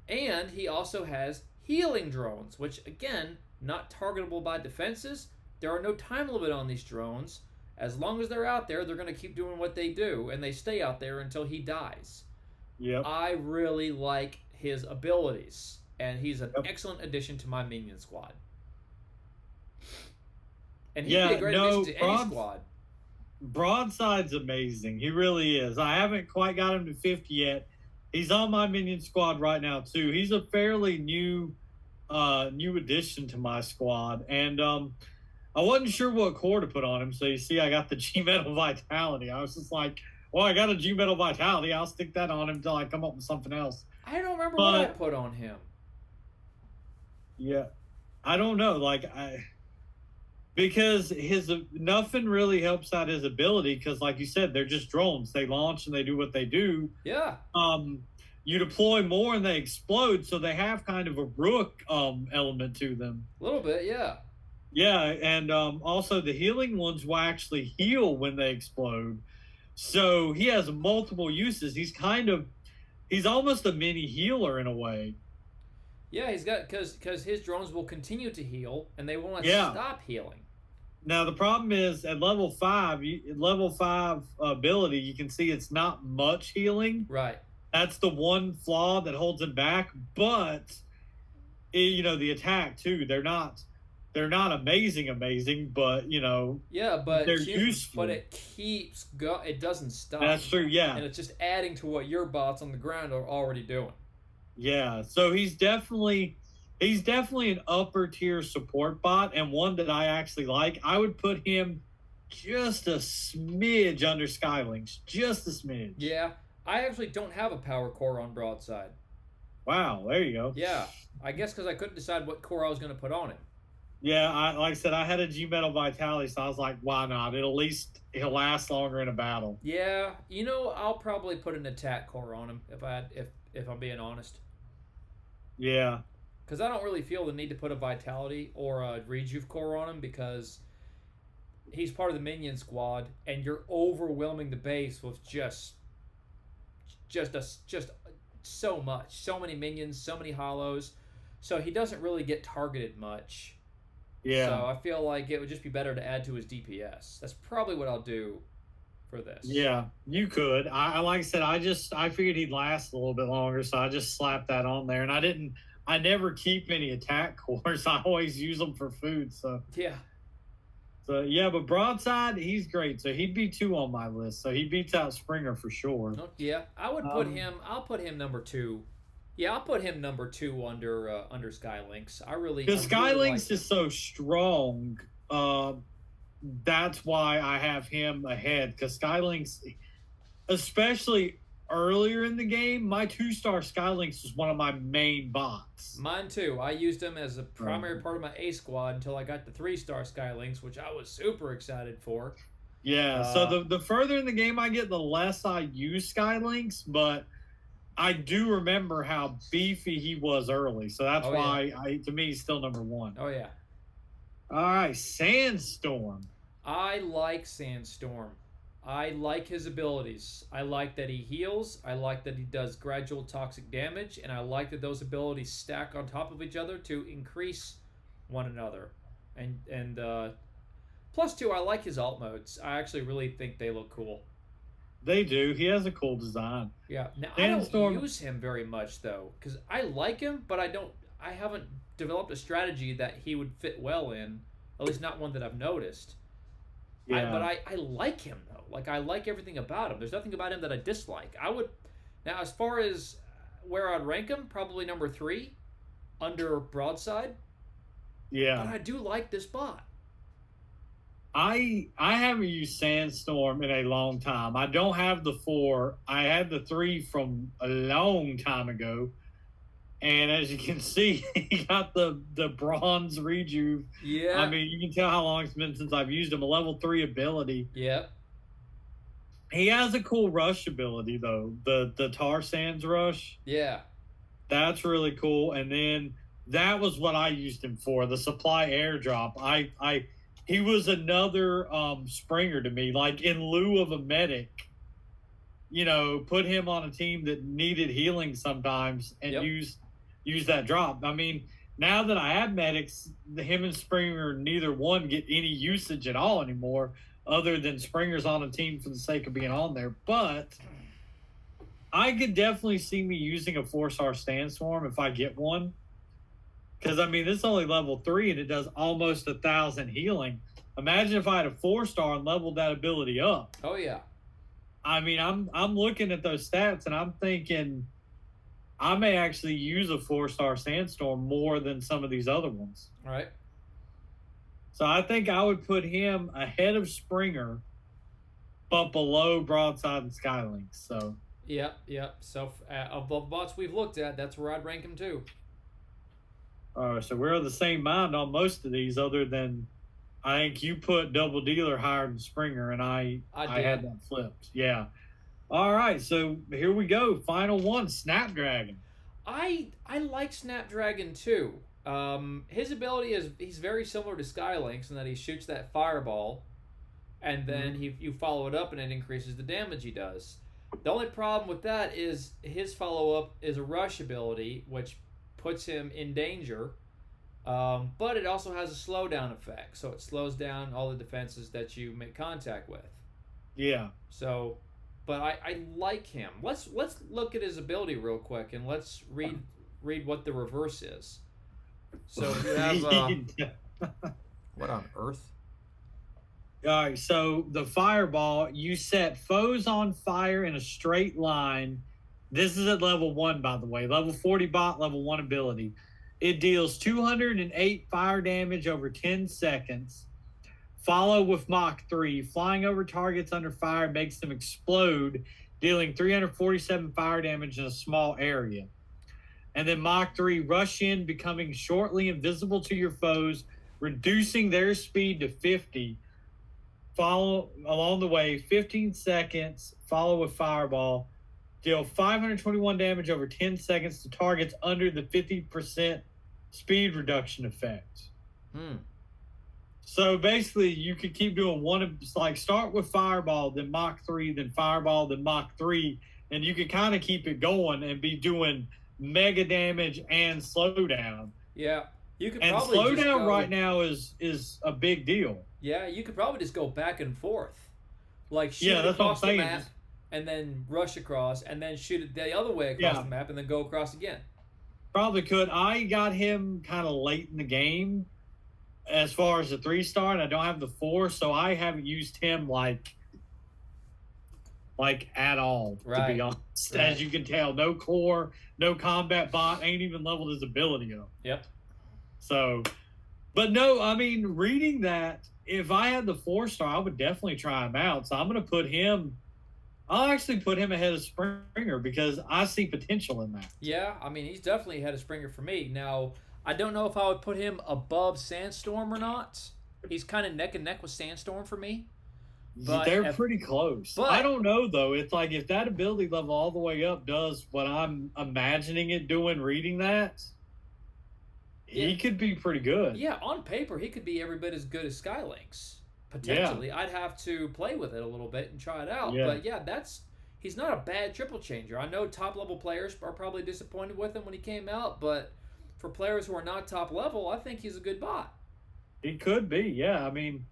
And he also has healing drones, which again, not targetable by defenses. There are no time limit on these drones. As long as they're out there, they're going to keep doing what they do, and they stay out there until he dies. Yep. I really like his abilities, and he's an excellent addition to my minion squad. And he'd be a great addition to any squad. Broadside's amazing. He really is. I haven't quite got him to 50 yet. He's on my minion squad right now, too. He's a fairly new addition to my squad, and I wasn't sure what core to put on him, so you see I got the G-Metal Vitality. I was just like, well, I got a G-Metal Vitality. I'll stick that on him until I come up with something else. I don't remember what I put on him. Yeah. I don't know. Because nothing really helps out his ability, because like you said, they're just drones. They launch and they do what they do. Yeah. You deploy more and they explode, so they have kind of a Rook element to them. A little bit, yeah. Yeah, and also the healing ones will actually heal when they explode. So he has multiple uses. He's almost a mini healer in a way. Yeah, he's got because his drones will continue to heal and they will not stop healing. Now the problem is at level 5 ability, you can see it's not much healing. Right. That's the one flaw that holds him back. But the attack too. They're not amazing, but but they're useful. But it keeps it doesn't stop. That's true, yeah. And it's just adding to what your bots on the ground are already doing. Yeah, so he's definitely an upper tier support bot, and one that I actually like. I would put him just a smidge under Skylinks, just a smidge. Yeah, I actually don't have a power core on Broadside. Wow, there you go. Yeah, I guess because I couldn't decide what core I was going to put on him. Yeah, like I said, I had a G-Metal Vitality, so I was like, why not? He'll last longer in a battle. Yeah, I'll probably put an attack core on him if I'm being honest. Yeah. Because I don't really feel the need to put a Vitality or a Rejuve core on him, because he's part of the minion squad, and you're overwhelming the base with just so much. So many minions, so many hollows. So he doesn't really get targeted much. Yeah. So I feel like it would just be better to add to his DPS. That's probably what I'll do for this. Yeah, you could. Like I said, I figured he'd last a little bit longer, so I just slapped that on there. And I I never keep any attack cores. I always use them for food. So Yeah. Yeah, but Broadside, he's great. So he'd be 2 on my list. So he beats out Springer for sure. Oh, yeah. I would put him. I'll put him number 2. Yeah, I'll put him number 2 under Skylinks. Because Skylinks is so strong. That's why I have him ahead. Because Skylinks, especially earlier in the game, my 2-star Skylinks was one of my main bots. Mine too. I used him as a primary part of my A squad until I got the 3-star Skylinks, which I was super excited for. Yeah, so the further in the game I get, the less I use Skylinks, but I do remember how beefy he was early. So that's why, to me, he's still number 1. Oh, yeah. All right, Sandstorm. I like Sandstorm. I like his abilities. I like that he heals. I like that he does gradual toxic damage. And I like that those abilities stack on top of each other to increase one another. And plus, too, I like his alt modes. I actually really think they look cool. They do. He has a cool design. Yeah. Now, Sandstorm, I don't use him very much, though. Because I like him, but I haven't developed a strategy that he would fit well in. At least not one that I've noticed. Yeah. But I like him, though. Like, I like everything about him. There's nothing about him that I dislike. Now, as far as where I'd rank him, probably number 3 under Broadside. Yeah. But I do like this bot. I haven't used Sandstorm in a long time. I don't have the 4. I had the 3 from a long time ago. And as you can see, he got the bronze rejuve. Yeah. I mean, you can tell how long it's been since I've used him. A level 3 ability. Yeah. He has a cool rush ability, though. The Tar Sands rush. Yeah. That's really cool. And then that was what I used him for, the supply airdrop. He was another Springer to me, like in lieu of a medic. You know, put him on a team that needed healing sometimes and use that drop. I mean, now that I have medics, him and Springer, neither one get any usage at all anymore, other than Springer's on a team for the sake of being on there. But I could definitely see me using a 4-star Sandstorm if I get one. Because, I mean, this is only level 3, and it does almost 1,000 healing. Imagine if I had a 4-star and leveled that ability up. Oh, yeah. I mean, I'm looking at those stats, and I'm thinking I may actually use a 4-star Sandstorm more than some of these other ones. All right. So I think I would put him ahead of Springer, but below Broadside and Skylinks. So. Yep. So of the bots we've looked at, that's where I'd rank him too. So we're of the same mind on most of these, other than I think you put Double Dealer higher than Springer, and I had that flipped. Yeah. All right, so here we go. Final one, Snapdragon. I like Snapdragon too. His ability is he's very similar to Skylinks in that he shoots that fireball, and then you follow it up, and it increases the damage he does. The only problem with that is his follow-up is a rush ability, which puts him in danger, but it also has a slowdown effect, so it slows down all the defenses that you make contact with. Yeah. So, but I like him. Let's look at his ability real quick, and let's read what the reverse is. So you have what on earth? All right, so the fireball, you set foes on fire in a straight line. This is at level 1, by the way. Level 40 bot, level 1 ability. It deals 208 fire damage over 10 seconds. Follow with Mach 3. Flying over targets under fire makes them explode, dealing 347 fire damage in a small area. And then Mach 3, rush in, becoming shortly invisible to your foes, reducing their speed to 50. Follow along the way, 15 seconds, follow with fireball. Deal 521 damage over 10 seconds to targets under the 50% speed reduction effect. So basically, you could keep doing one, like start with fireball, then Mach 3, then fireball, then Mach 3, and you could kind of keep it going and be doing mega damage and slowdown. Yeah, you could. And probably slowdown right now is a big deal. Yeah, you could probably just go back and forth, like shoot across the map, and then rush across, and then shoot it the other way across the map, and then go across again. Probably could. I got him kind of late in the game as far as the 3-star, and I don't have the 4, so I haven't used him like at all, to be honest. Right. As you can tell, no core, no combat bot, ain't even leveled his ability up. Yep. So, but no, I mean, reading that, if I had the 4-star, I would definitely try him out. So I'm going to put him. I'll actually put him ahead of Springer because I see potential in that. Yeah, I mean, he's definitely ahead of Springer for me. Now, I don't know if I would put him above Sandstorm or not. He's kind of neck and neck with Sandstorm for me. But they're pretty close. But I don't know, though. It's like if that ability level all the way up does what I'm imagining it doing reading that, he could be pretty good. Yeah, on paper, he could be every bit as good as Skylinks. Potentially. Yeah. I'd have to play with it a little bit and try it out. Yeah. But yeah, he's not a bad triple changer. I know top level players are probably disappointed with him when he came out, but for players who are not top level, I think he's a good bot. He could be, yeah. I mean,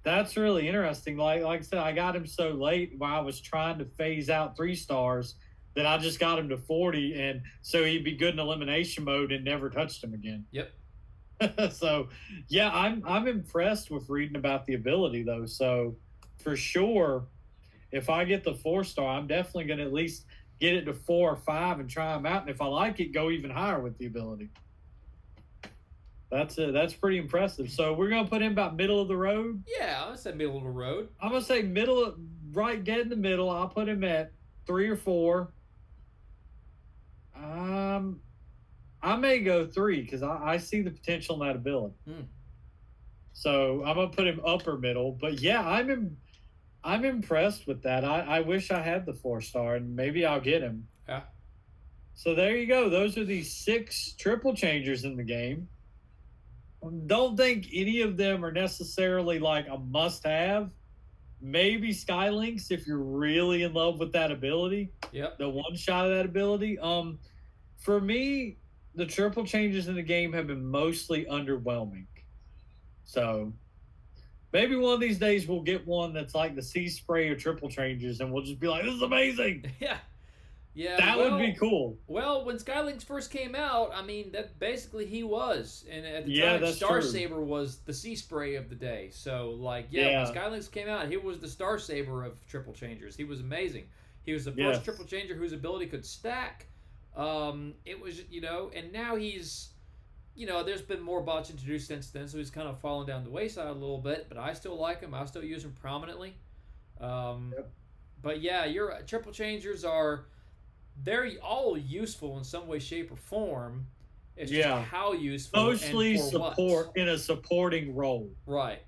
that's really interesting. Like I said, I got him so late while I was trying to phase out 3-stars that I just got him to 40, and so he'd be good in elimination mode and never touched him again. Yep. So, yeah, I'm impressed with reading about the ability, though. So, for sure, if I get the 4-star, I'm definitely going to at least get it to 4 or 5 and try him out. And if I like it, go even higher with the ability. That's pretty impressive. So, we're going to put him about middle of the road? Yeah, I would say middle of the road. I'm going to say right dead in the middle. I'll put him at 3 or 4. I may go 3 because I see the potential in that ability. So I'm gonna put him upper middle. But yeah, I'm impressed with that. I wish I had the 4-star, and maybe I'll get him. Yeah. So there you go. Those are the 6 triple changers in the game. Don't think any of them are necessarily like a must-have. Maybe Skylinks if you're really in love with that ability. Yep. The one shot of that ability. For me, the triple changes in the game have been mostly underwhelming. So maybe one of these days we'll get one that's like the Sea Spray or triple changes, and we'll just be like, this is amazing. Yeah. Yeah. That would be cool. Well, when Skylinks first came out, I mean, that basically he was. And at the time, Star Saber was the Sea Spray of the day. So, like, when Skylinks came out, he was the Star Saber of triple changers. He was amazing. He was the first triple changer whose ability could stack. It was, and now he's, there's been more bots introduced since then, so he's kind of fallen down the wayside a little bit, but I still like him. I still use him prominently. But yeah, your triple changers they're all useful in some way, shape, or form. It's just how useful. Mostly and for what. In a supporting role. Right.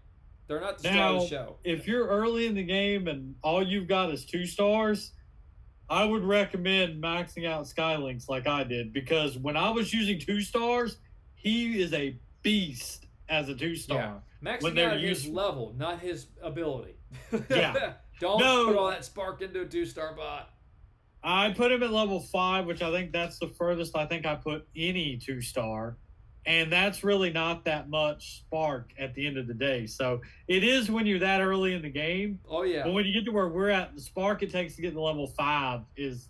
They're not the star of the show. If you're early in the game and all you've got is 2-stars, I would recommend maxing out Skylinks like I did, because when I was using 2-stars, he is a beast as a 2-star. Yeah. Maxing out his level, not his ability. Yeah. Don't put all that spark into a 2-star bot. I put him at level 5, which I think that's the furthest I think I put any 2-star. And that's really not that much spark at the end of the day. So it is when you're that early in the game. Oh, yeah. But when you get to where we're at, the spark it takes to get to level 5 is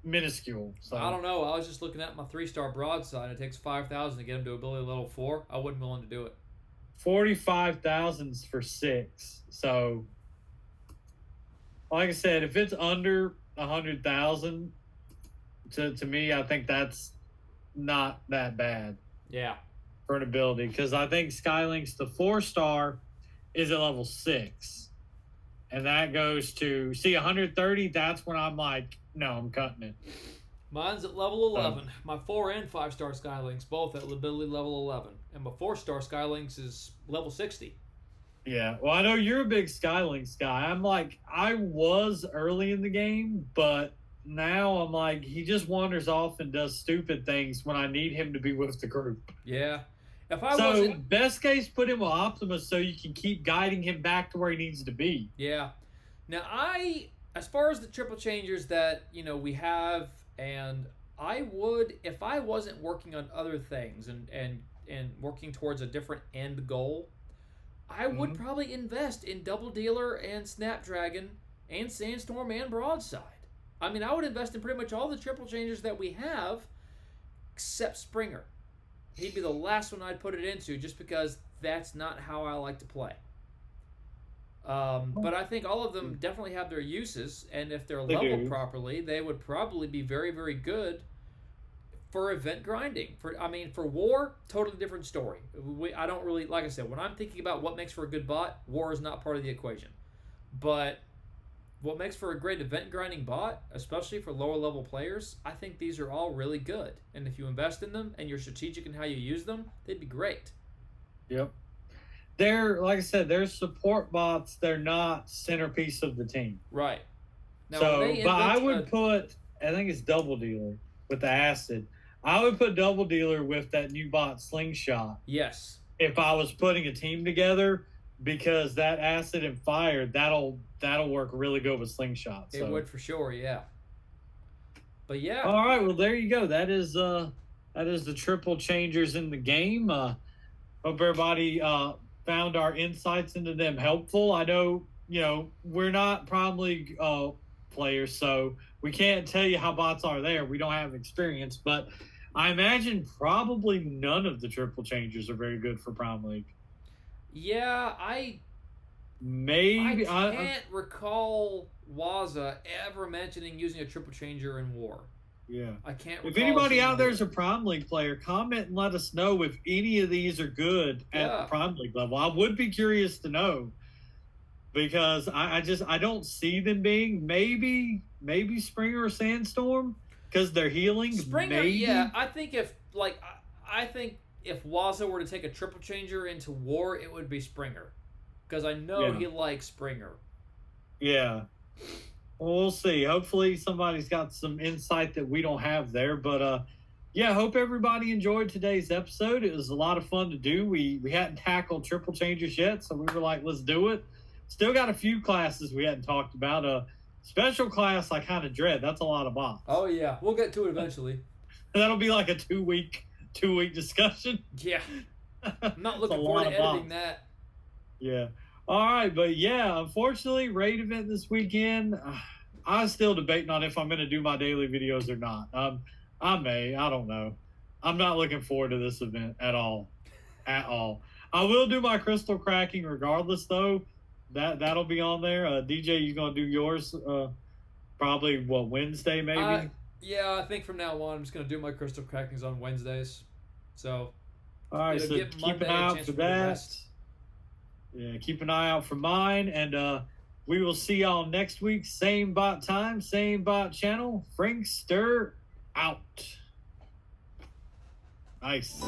minuscule. So I don't know. I was just looking at my 3-star broadside. It takes 5,000 to get him to ability level 4. I wasn't willing to do it. 45,000's for 6. So, like I said, if it's under 100,000, to me, I think that's not that bad. Yeah. For an ability, because I think Skylinks, the 4-star, is at level 6. And that goes to 130. That's when I'm like, no, I'm cutting it. Mine's at level 11. My 4 and 5-star Skylinks both at ability level 11, and my 4-star Skylinks is level 60. Yeah, well, I know you're a big Skylinks guy. I'm like, I was early in the game, but now I'm like, he just wanders off and does stupid things when I need him to be with the group. Yeah. Best case, put him with Optimus so you can keep guiding him back to where he needs to be. Yeah. Now, as far as the triple changers that, we have, and I would, if I wasn't working on other things and working towards a different end goal, I would probably invest in Double Dealer and Snapdragon and Sandstorm and Broadside. I mean, I would invest in pretty much all the triple changers that we have, except Springer. He'd be the last one I'd put it into just because that's not how I like to play. But I think all of them definitely have their uses, and if they're leveled properly, they would probably be very, very good for event grinding. For war, totally different story. I don't really, like I said, when I'm thinking about what makes for a good bot, war is not part of the equation. But what makes for a great event grinding bot, especially for lower level players, I think these are all really good. And if you invest in them and you're strategic in how you use them, they'd be great. Yep. They're, like I said, they're support bots. They're not centerpiece of the team. Right. Now, but I would put, I think it's Double Dealer with the acid. I would put Double Dealer with that new bot Slingshot. Yes. If I was putting a team together, because that acid and fire, that'll work really good with Slingshot. So. It would for sure, yeah. But yeah. All right, well there you go. That is the triple changers in the game. Hope everybody found our insights into them helpful. I know, we're not Prime League players, so we can't tell you how bots are there. We don't have experience, but I imagine probably none of the triple changers are very good for Prime League. Yeah, I can't recall Waza ever mentioning using a triple changer in war. Yeah. I can't. If anybody out there is a Prime League player, comment and let us know if any of these are good at the Prime League level. I would be curious to know, because I don't see them being maybe Springer or Sandstorm, because they're healing. Springer, maybe. Yeah. I think if Waza were to take a triple changer into war, it would be Springer, because I know he likes Springer. Yeah. Well, we'll see. Hopefully somebody's got some insight that we don't have there. But, hope everybody enjoyed today's episode. It was a lot of fun to do. We hadn't tackled triple changers yet, so we were like, let's do it. Still got a few classes we hadn't talked about. Special class I kind of dread. That's a lot of bots. Oh, yeah. We'll get to it eventually. That'll be like a two-week discussion. Yeah. I'm not looking forward to editing that. Yeah. All right, but unfortunately, raid event this weekend. I'm still debating on if I'm going to do my daily videos or not. I may. I don't know. I'm not looking forward to this event at all. At all. I will do my crystal cracking regardless, though. That'll be on there. DJ, you going to do yours probably, Wednesday maybe? Yeah, I think from now on I'm just going to do my crystal crackings on Wednesdays. So, all right, so keep an eye out for that. Yeah, keep an eye out for mine, and we will see y'all next week. Same bot time, same bot channel. Frankster out. Nice.